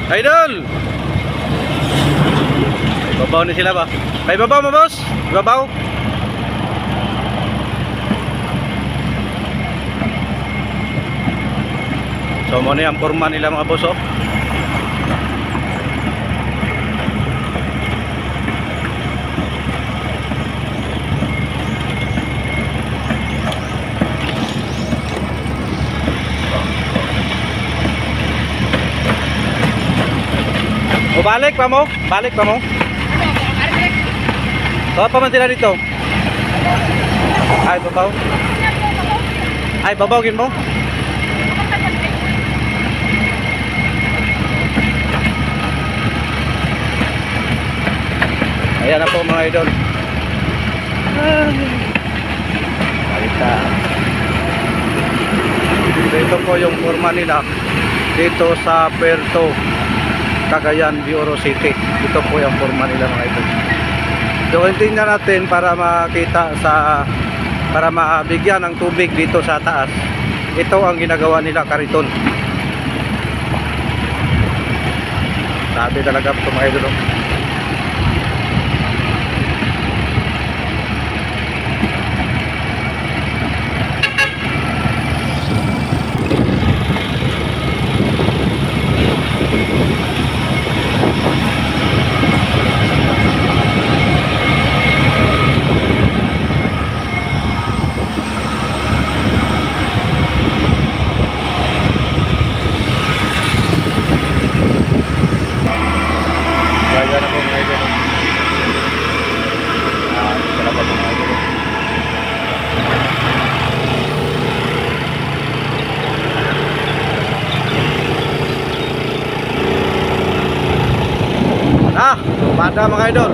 Idol! May babaw na sila ba? May babaw mo, boss? May babaw? So muna yung forma nila mga boss, oh. O balik pa mo? Balik pa mo? Bawa pa man sila dito. Ay, babaw. Ay, babawin mo? Ayan na po mga idol. Halika. Ito po yung forma nila dito sa Puerto Cagayan de Oro City. Ito po yung forma nila mga idol. So tingnan natin para makita para mabigyan ng tubig dito sa taas. Ito ang ginagawa nila, kariton. Sabi talaga ito mga idol. Gaya na po mga idol. Salamat po mga idol. Pada mga idol.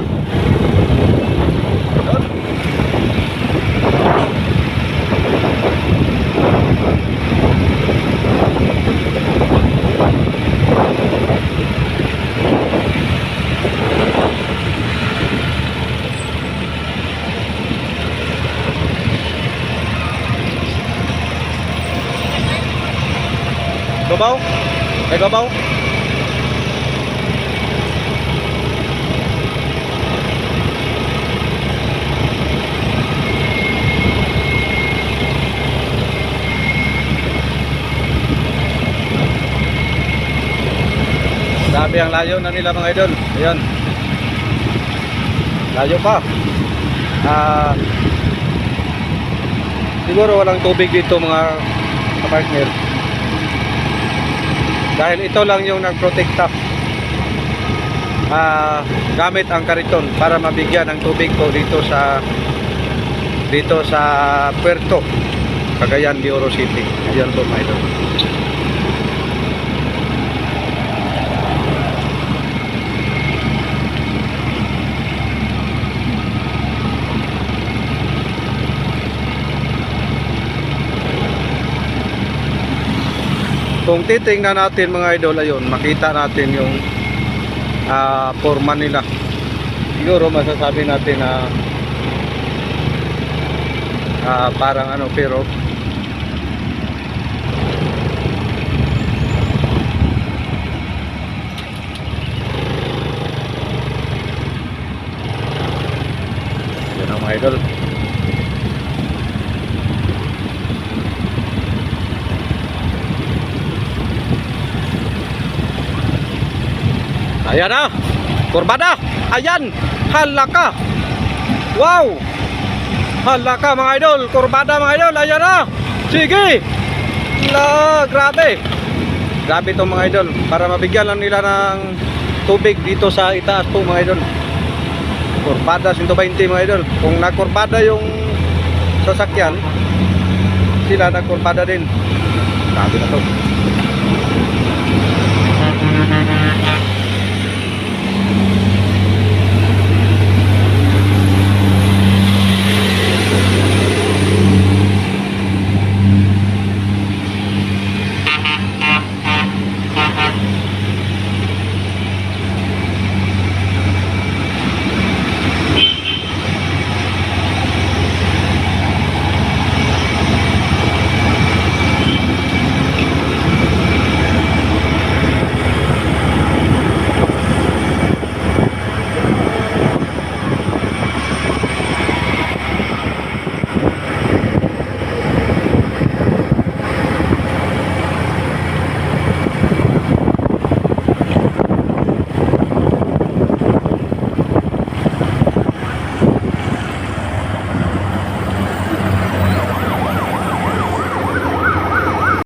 Babaw? May babaw? Sabi ang layo na nila mga idol. Ayan. Layo pa. Siguro walang tubig dito mga partner. Dahil ito lang yung nagprotekta gamit ang kariton para mabigyan ng tubig po dito sa Puerto Cagayan de Oro City. Ayan po mga idol. Kung titingnan natin mga idol, ayun, makita natin yung forma nila. Siguro masasabi natin na parang ano, pero yan ang mga idol. Ayan na, kurbada. Ayan, halaka. Wow, halaka mga idol, kurbada mga idol. Ayan na, sige. Grabe. Grabe itong mga idol. Para mabigyan lang nila ng tubig dito sa itaas po mga idol. Kurbada 120 mga idol. Kung nagkurbada yung sasakyan, sila nagkurbada din. Grabe na to.